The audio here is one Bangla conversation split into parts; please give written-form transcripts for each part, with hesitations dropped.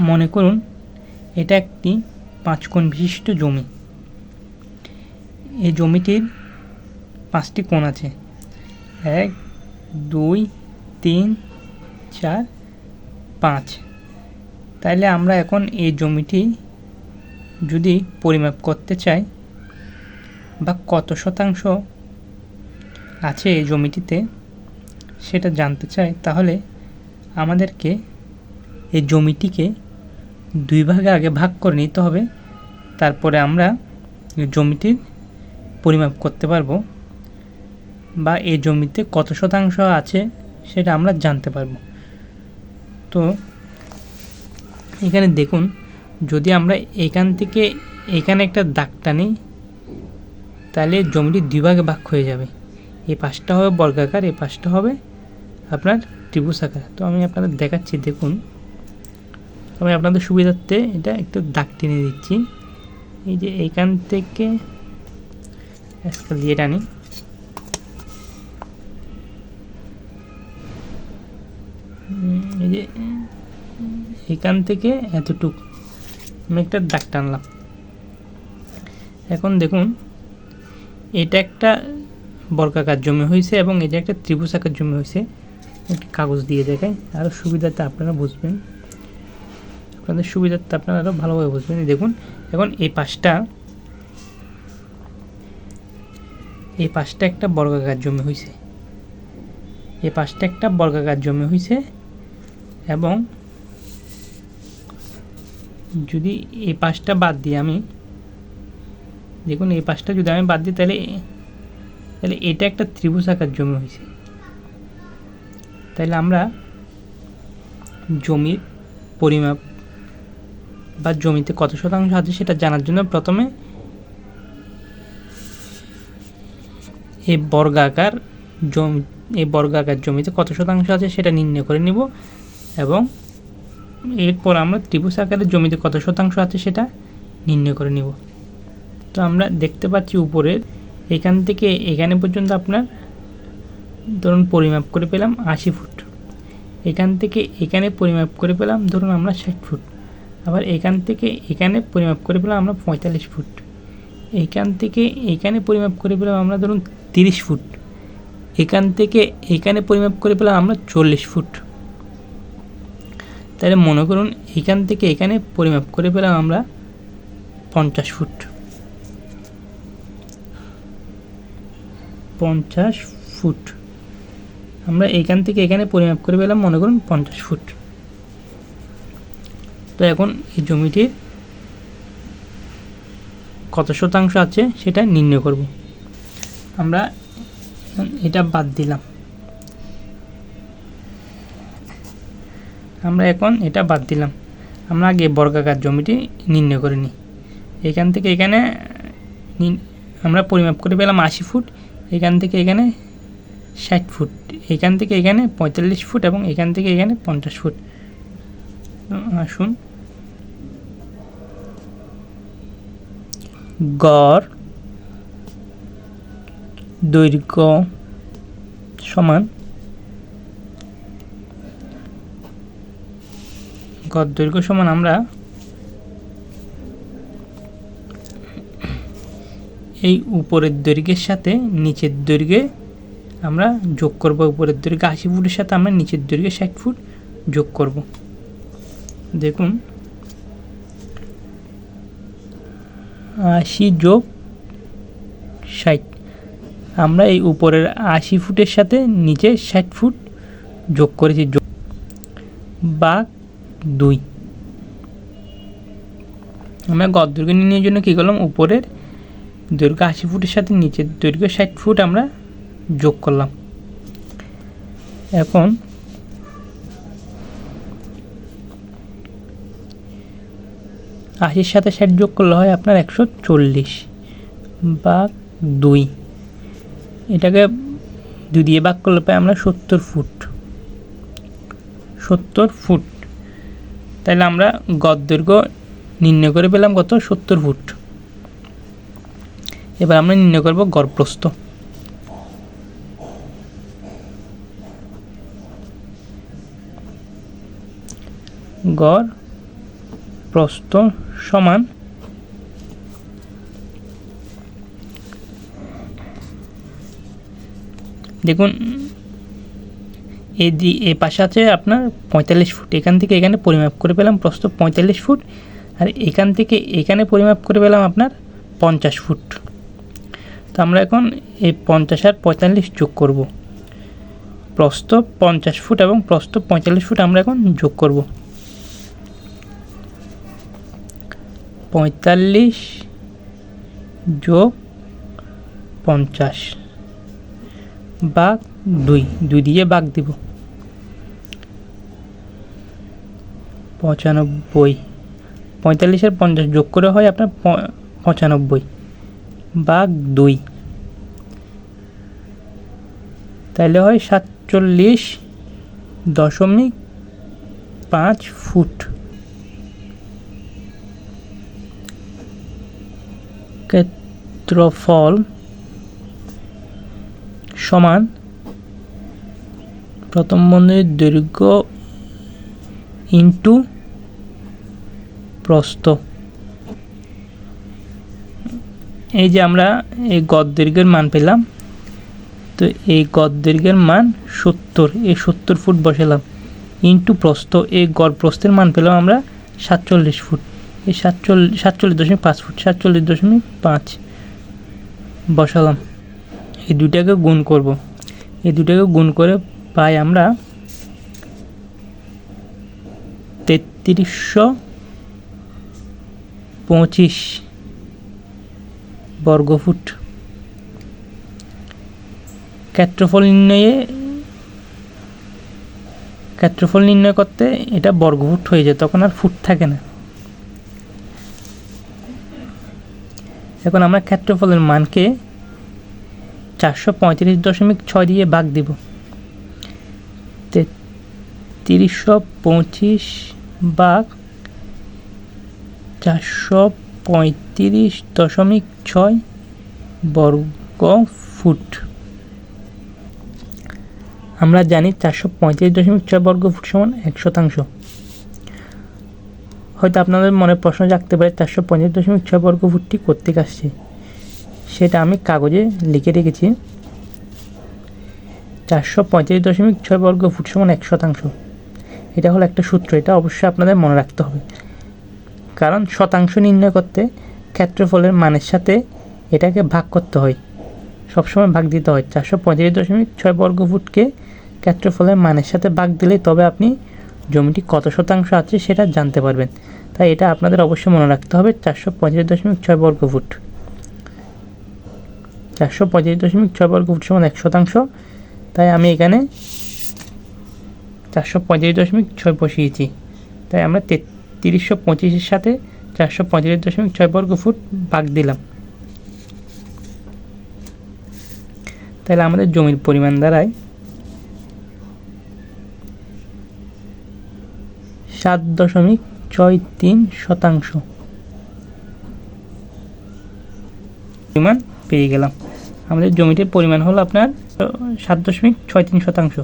মনে করুন এটা একটি 5 কোণ বিশিষ্ট জমি। এই জমিটির 5টি কোণ আছে, 1 2 3 4 5। তাইলে আমরা এখন এই জমিটি যদি পরিমাপ করতে চাই বা কত শতাংশ আছে এই জমিটিতে সেটা জানতে চাই, তাহলে আমাদেরকে এই জমিটিকে 2 ভাগে আগে ভাগ করে নিতে হবে। তারপরে আমরা এই জমিটির পরিমাপ করতে পারবো বা এই জমিতে কত শতাংশ আছে সেটা আমরা জানতে পারবো। তো এখানে দেখুন, যদি আমরা এখান থেকে এখানে একটা দাগ টানি তাহলে জমিটি 2 ভাগে ভাগ হয়ে যাবে। এই পাশটা হবে বর্গাকার, এই পাশটা হবে আপনার ত্রিভুজাকার। তো আমি আপনাদের দেখাচ্ছি, দেখুন আমি আপনাদের সুবিধার্থে এটা একটু দাগ টেনে দিচ্ছি। এই যে এইখান থেকে স্কেল দিয়ে টানি, এই যে এখান থেকে এতটুকু আমি একটা দাগ টানলাম। এখন দেখুন এটা একটা বর্গাকার জমি হয়েছে এবং এটা একটা ত্রিভুজাকার জমি হয়েছে। একটি কাগজ দিয়ে দেখাই, আরও সুবিধাতে আপনারা বুঝবেন, আপনাদের সুবিধার্থে আপনারা আরও ভালোভাবে বুঝবেন। দেখুন এখন এই পাশটা একটা বর্গাকার জমি হয়েছে, এই পাশটা একটা বর্গাকার জমি হয়েছে এবং যদি এই পাশটা বাদ দিই আমি, দেখুন এই পাশটা যদি আমি বাদ দিই তাহলে এটা একটা ত্রিভুজাকার জমি হয়েছে। তাহলে আমরা জমির পরিমাপ বা জমিতে কত শতাংশ আছে সেটা জানার জন্য প্রথমে এই বর্গাকার জমিতে কত শতাংশ আছে সেটা নির্ণয় করে নিব এবং এরপর আমরা ত্রিভুজাকারের জমিতে কত শতাংশ আছে সেটা নির্ণয় করে নিব। তো আমরা দেখতে পাচ্ছি উপরের এখান থেকে এখানে পর্যন্ত আপনার ধরুন পরিমাপ করে পেলাম 80 ফুট, এখান থেকে এখানে পরিমাপ করে পেলাম ধরুন আমরা 60 ফুট, আবার এখান থেকে এখানে পরিমাপ করে পেলাম আমরা 45 ফুট, এখান থেকে এখানে পরিমাপ করে পেলাম আমরা ধরুন 30 ফুট, এখান থেকে এখানে পরিমাপ করে পেলাম আমরা 40 ফুট। তাহলে মনে করুন এখান থেকে এখানে পরিমাপ করে পেলাম আমরা 50 ফুট, 50 ফুট। আমরা এখান থেকে এখানে পরিমাপ করে পেলাম মনে করুন 50 ফুট। তো এখন এই জমিটির কত শতাংশ আছে সেটা নির্ণয় করব। আমরা এটা বাদ দিলাম, আমরা আগে বর্গাকার জমিটি নির্ণয় করে নিই। এখান থেকে এখানে আমরা পরিমাপ করে পেলাম 80 ফুট, এখান থেকে এখানে 60 ফুট, এখান থেকে এখানে 45 ফুট এবং এখান থেকে এখানে 50 ফুট। আসুন গড় দৈর্ঘ্য সমান আমরা এই উপরের দৈর্ঘ্যের সাথে নিচের দৈর্ঘ্যে আমরা যোগ করব। উপরের দৈর্ঘ্য 80 ফুটের সাথে আমরা নিচের দৈর্ঘ্যে 60 ফুট যোগ করব। দেখুন 80 যোগ 60, আমরা এই উপরের 80 ফুটের সাথে নিচে 60 ফুট যোগ করেছি, বা 2। আমরা গড় দৈর্ঘ্য নির্ণয়ের জন্য কী করলাম, উপরের দৈর্ঘ্য 80 ফুটের সাথে নিচের দৈর্ঘ্য 60 ফুট আমরা যোগ করলাম। এখন 80 সাথে 60 যোগ করলে হয় আপনার 140 বা 2। এটাকে 2 দিয়ে ভাগ করলে পাই আমরা 70 ফুট। তাহলে আমরা গড় দৈর্ঘ্য নির্ণয় করে পেলাম কত, 70 ফুট। এবার আমরা নির্ণয় করব গড় প্রস্থ। গড় প্রস্থ সমান দেখুন এ পাশে আছে আপনার 45 ফুট, এখান থেকে এখানে পরিমাপ করে পেলাম প্রস্থ 45 ফুট, আর এখান থেকে এখানে পরিমাপ করে পেলাম আপনার 50 ফুট। তো আমরা এখন এই 50 আর 45 যোগ করব। প্রস্থ 50 ফুট এবং প্রস্থ 45 ফুট আমরা এখন যোগ করব। 45 যোগ 50 ভাগ 2 দিয়ে ভাগ দিব। 95, 45 আর 50 যোগ করে হয় আপনার 95 ভাগ 2, তাহলে হয় 47.5 ফুট। ক্ষেত্রফল সমান প্রথম বন্ধনীর দৈর্ঘ্য ইন্টু প্রস্থ। এই যে আমরা এই গড় দৈর্ঘ্যের মান পেলাম, তো এই গড় দৈর্ঘ্যের মান 70, এই 70 ফুট বসালাম ইন্টু প্রস্থ, এই গড় প্রস্থের মান পেলাম আমরা 47 ফুট, এই 47.5 ফুট, 47.5 বসালাম। এই দুটাকে গুণ করব, এই দুটাকে গুণ করে পাই আমরা 3325 বর্গফুট। ক্ষেত্রফল নির্ণয় করতে এটা বর্গফুট হয়ে যায়, তখন আর ফুট থাকে না। এখন আমরা ক্ষেত্রফলের মানকে 435.6 দিয়ে ভাগ দিব। 3325 ভাগ 435.6 বর্গ ফুট। আমরা জানি 435.6 বর্গ ফুট সমান 1%। হয়তো আপনাদের মনে প্রশ্ন জাগতে পারে 435.6 বর্গ ফুটটি কোত্থেকে আসছে, সেটা আমি কাগজে লিখে রেখেছি। 435.6 বর্গ ফুট সমান 1%। এটা হলো একটা সূত্র, এটা অবশ্যই আপনাদের মনে রাখতে হবে, কারণ শতাংশ নির্ণয় করতে ক্ষেত্রফলের মানের সাথে এটাকে ভাগ করতে হয়, সবসময় ভাগ দিতে হয়। 435.6 বর্গ ফুটকে ক্ষেত্রফলের মানের সাথে ভাগ দিলে তবে আপনি জমিটি কত শতাংশ আছে সেটা জানতে পারবেন। তাই এটা আপনাদের অবশ্যই মনে রাখতে হবে। 435.6 বর্গ ফুট, 435.6 বর্গ ফুট সমান 1%। তাই আমি এখানে 435.6 বসিয়েছি, তাই আমরা 3325-এর সাথে 435.6 বর্গ ফুট ভাগ দিলাম। তাহলে আমাদের জমির পরিমাণ দাঁড়ায় 7.63%। পরিমাণ পেয়ে গেলাম। আমাদের জমিটির পরিমাণ হলো আপনার 7.63%।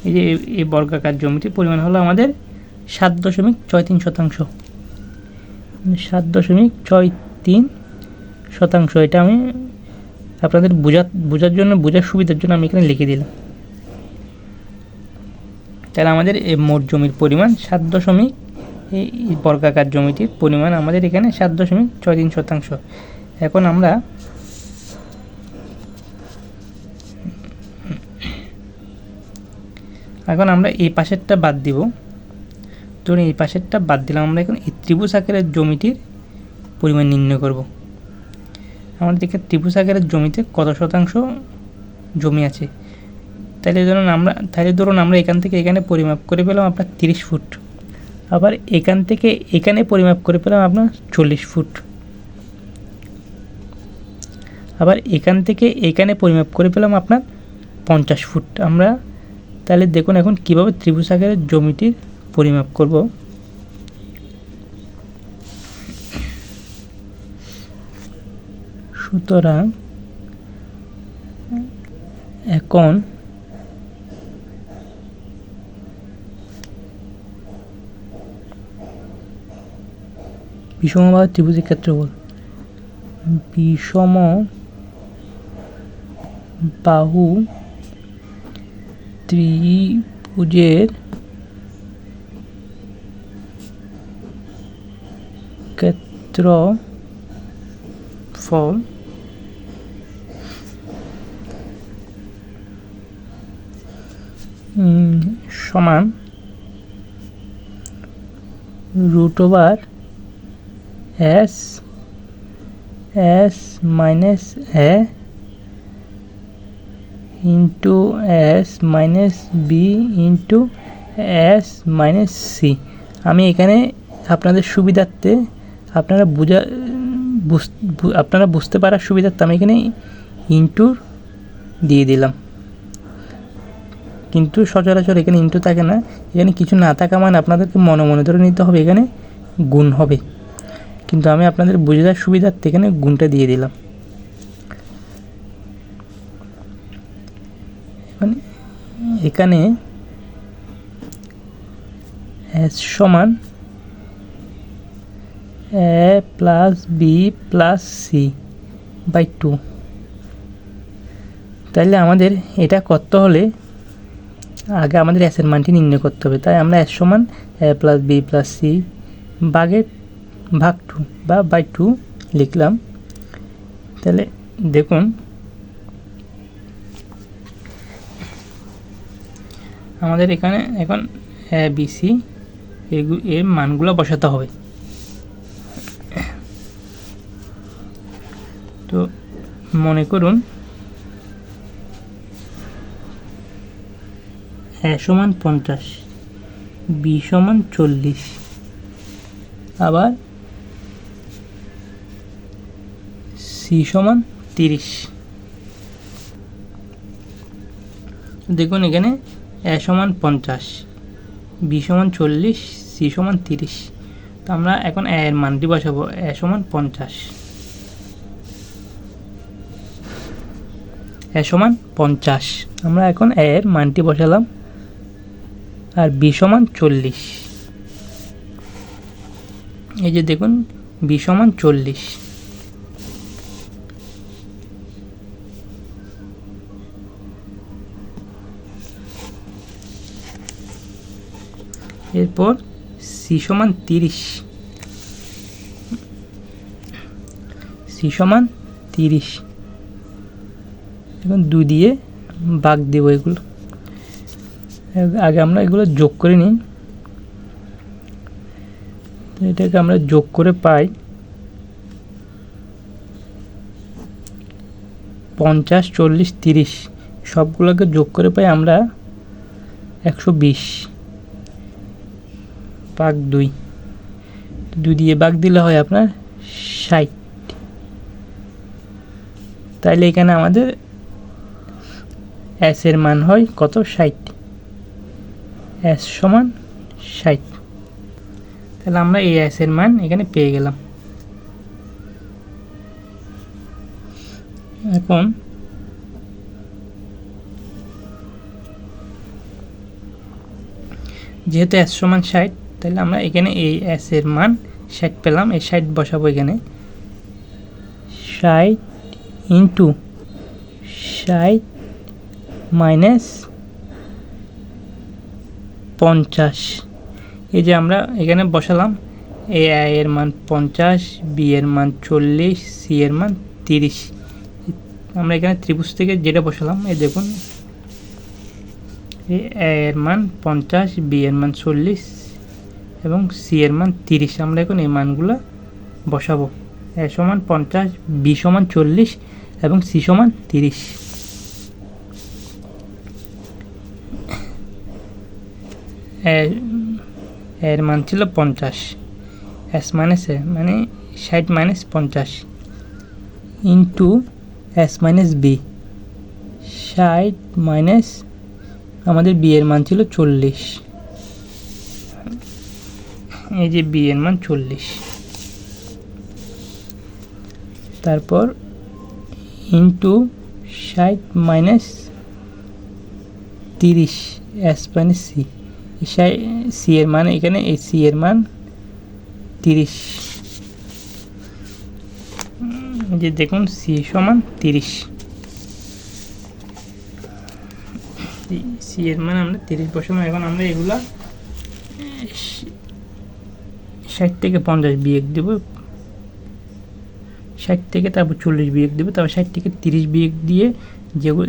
এই যে এই বর্গাকার জমিটির পরিমাণ হলো আমাদের 7.63%। 7.63%। এটা আমি আপনাদের বোঝার জন্য, বোঝার সুবিধার জন্য আমি এখানে লিখে দিলাম। তাহলে আমাদের এই মোট জমির পরিমাণ এই বর্গাকার জমিটির পরিমাণ আমাদের এখানে 7.63%। এখন আমরা এই পাশেরটা বাদ দিব। ধরুন এই পাশেরটা বাদ দিলাম, আমরা এখন এই ত্রিভুজ আকারের জমিটির পরিমাণ নির্ণয় করব। আমাদের এখানে ত্রিভুজ আকারের জমিতে কত শতাংশ জমি আছে। তাহলে ধরুন আমরা এখান থেকে এখানে পরিমাপ করে পেলাম আপনার 30 ফুট, আবার এখান থেকে এখানে পরিমাপ করে পেলাম আপনার 40 ফুট, আবার এখান থেকে এখানে পরিমাপ করে পেলাম আপনার 50 ফুট। আমরা তাহলে দেখুন এখন কিভাবে ত্রিভুজ আকারের জমিটির পরিমাপ করব। সুতরাং এখন বিষমবাহু ত্রিভুজের ক্ষেত্রফল, বিষম বাহু ত্রিভুজের ক্ষেত্রফল সমান √s minus a into s minus b into s minus c। আমি এখানে আপনাদের সুবিধার্থে আপনারা বুঝতে পারার সুবিধার্থে আমি এখানে ইন্টু দিয়ে দিলাম, কিন্তু সচরাচর এখানে ইন্টু থাকে না। এখানে কিছু না থাকা মানে আপনাদেরকে মনে মনে ধরে নিতে হবে এখানে গুণ হবে, কিন্তু আমি আপনাদের বোঝার সুবিধার্থে এখানে গুণটা দিয়ে দিলাম। এখানে s সমান a plus b plus c by 2। তাহলে আমাদের এটা করতে হলে আগে আমাদের s এর মানটি নির্ণয় করতে হবে। তাই আমরা s সমান a plus b plus c ভাগ 2 বা বাই 2 লিখলাম। তাহলে দেখুন আমাদের এখানে এখন a b c এর মানগুলো বসাতে হবে। তো মনে করুন a সমান 50, b সমান 40, আবার c সমান 30। দেখুন এখানে a সমান 50, b সমান 40, c সমান 30। তো আমরা এখন a এর মানটি বসাবো। a সমান 50, a সমান 50। আমরা এখন a এর মানটি বসালাম। আর b সমান 40, এই যে দেখুন b সমান 40। এরপর c সমান 30, c সমান 30। এখন 2 দিয়ে ভাগ দেব এগুলো। আগে আমরা এগুলো যোগ করে নিই। এটাকে আমরা যোগ করে পাই 50, 40, 30। সবগুলোকে যোগ করে পাই আমরা 120 ভাগ 2। 2 দিয়ে ভাগ দিলে হয় আপনার 60। তাইলে এখানে আমাদের s এর মান হয় কত? 60। s সমান 60। তাহলে আমরা এই s এর মান এখানে পেয়ে গেলাম। এখন যেহেতু s সমান 60, তাহলে আমরা এখানে এই s এর মান 60 পেলাম। এই 60 বসাবো এখানে। 60 ইন্টু 60 মাইনাস 50। এই যে আমরা এখানে বসালাম a এর মান 50, b এর মান 40, c এর মান 30। আমরা এখানে ত্রিভুজ থেকে যেটা বসালাম, এই দেখুন a এর মান 50, b এর মান 40 এবং c এর মান 30। আমরা এখন এই মানগুলো বসাবো। a সমান 50, b সমান 40 এবং c সমান 30। এর মান ছিল 50, s মাইনাস a মানে 60 minus 50 into s minus b। 60 minus আমাদের b এর মান ছিল 40, এই যে b এর মান 40। তারপর into 60 minus 30 s minus c। c এর মান এখানে এই c এর মান 30 এই যে দেখুন সি সমান 30, সি এর মান আমরা 30 বসাবো। এখন আমরা এগুলা 60 থেকে 50 বিয়োগ দেব, 60 থেকে তারপর 40 বিয়োগ দেবো, তারপর 60 থেকে 30 বিয়োগ দিয়ে যেগুলো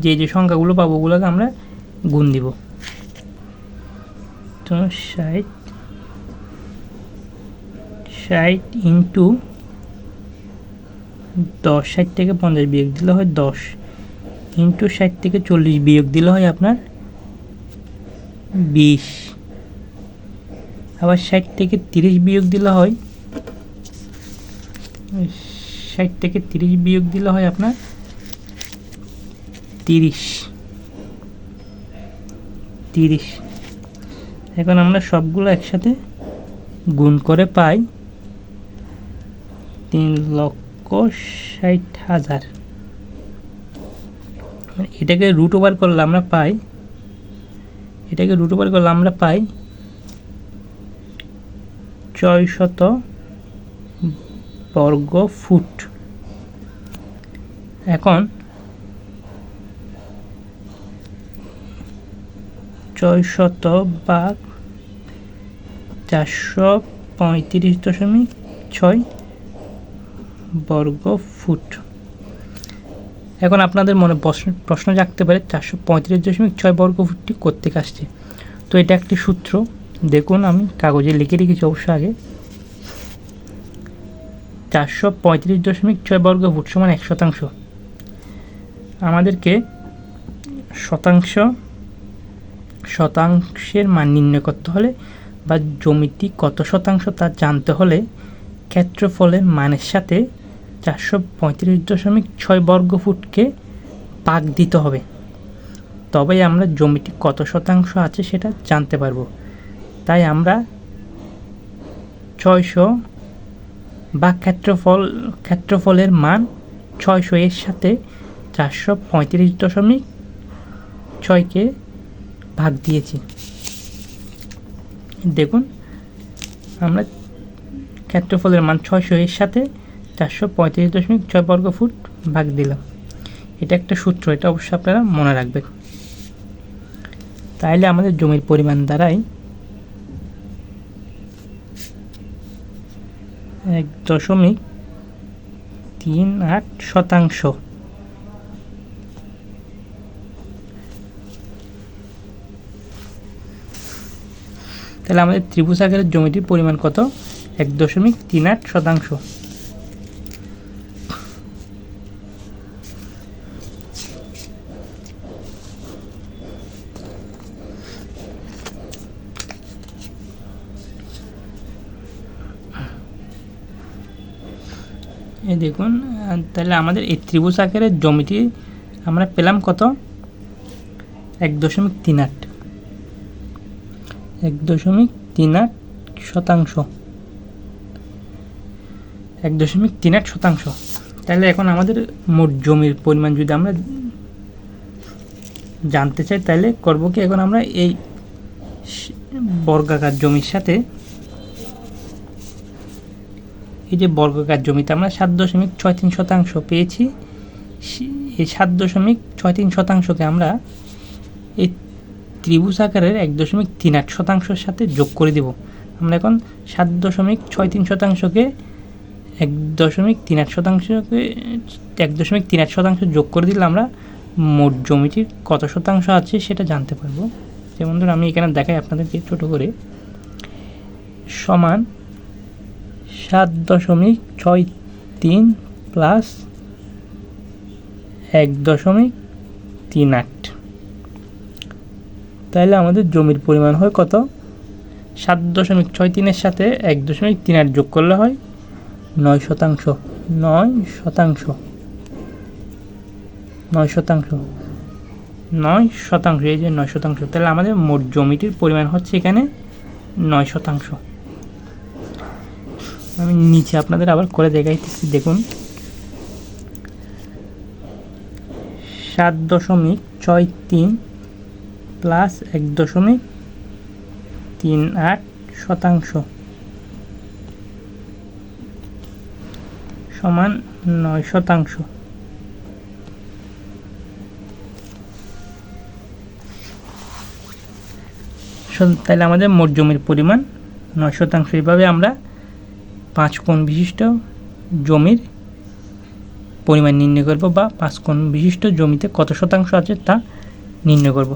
যে সংখ্যাগুলো পাবো ওগুলোকে আমরা গুণ দিব। তো 60 ইন্টু 10, 60 থেকে 50 বিয়োগ দিলে হয় 10, ইন্টু 60 থেকে 40 বিয়োগ দিলে হয় আপনার 20, আবার 60 থেকে 30 বিয়োগ দিলে হয় 60 থেকে 30 বিয়োগ দিলে হয় আপনার 30। এখন আমরা সবগুলো একসাথে গুণ করে পাই 3,60,000। এটাকে রুট ওভার করলে আমরা পাই, এটাকে রুট ওভার করলে আমরা পাই 600 বর্গ ফুট। এখন 600 ভাগ 435.6 বর্গ ফুট। এখন আপনাদের মনে প্রশ্ন জাগতে পারে 435.6 বর্গ ফুটটি কোত্থেকে আসছে। তো এটা একটি সূত্র, দেখুন আমি কাগজে লিখে রেখেছি অবশ্য আগে। 435.6 বর্গ ফুট সমান 1 শতাংশ। আমাদেরকে শতাংশের মান নির্ণয় করতে হলে বা জমিটি কত শতাংশ তা জানতে হলে ক্ষেত্রফলের মানের সাথে 435.6 বর্গ ফুটকে ভাগ দিতে হবে, তবেই আমরা জমিটি কত শতাংশ আছে সেটা জানতে পারবো। তাই আমরা 600 বা ক্ষেত্রফলের মান 600 এর সাথে 435.6কে ভাগ দিয়েছি। দেখুন আমরা ক্ষেত্রফলের মান 600 এর সাথে 435.6 বর্গ ফুট ভাগ দিলাম। এটা একটা সূত্র, এটা অবশ্যই আপনারা মনে রাখবেন। তাইলে আমাদের জমির পরিমাণ দাঁড়ায় 1.38 শতাংশ। তাহলে আমাদের ত্রিভুজ আকারের জমিটির পরিমাণ কত? 1.38 শতাংশ। এই দেখুন, তাহলে আমাদের এই ত্রিভুজ আকারের জমিটি আমরা পেলাম কত? 1.38 শতাংশ। 1.38 শতাংশ। তাহলে এখন আমাদের মোট জমির পরিমাণ যদি আমরা জানতে চাই তাহলে করব কি, এখন আমরা এই বর্গাকার জমির সাথে এই যে বর্গাকার জমিতে আমরা 7.63 শতাংশ পেয়েছি, এই 7.63 শতাংশকে আমরা এই ত্রিভুজ আকারের 1.38 শতাংশের সাথে যোগ করে দেব। আমরা এখন 7.63 শতাংশকে 1.38 শতাংশ যোগ করে দিলে আমরা মোট জমিটির কত শতাংশ আছে সেটা জানতে পারবো। যেমন ধরুন আমি এখানে দেখাই আপনাদেরকে ছোট করে, সমান 7.63 প্লাস 1.38। তাহলে আমাদের জমির পরিমাণ হয় কত? 7.63 এর সাথে 1.38 যোগ করলে হয় 9 শতাংশ। 9 শতাংশ। এই যে 9 শতাংশ। তাহলে আমাদের মোট জমিটির পরিমাণ হচ্ছে এখানে 9 শতাংশ। আমি নিচে আপনাদের আবার করে দেখাইতেছি, দেখুন 7.63 প্লাস 1.38 শতাংশ সমান 9%। তাহলে আমাদের মোট জমির পরিমাণ 9%। এইভাবে আমরা 5 কোণ বিশিষ্ট জমির পরিমাণ নির্ণয় করব, বা 5 কোণ বিশিষ্ট জমিতে কত শতাংশ আছে তা নির্ণয় করব।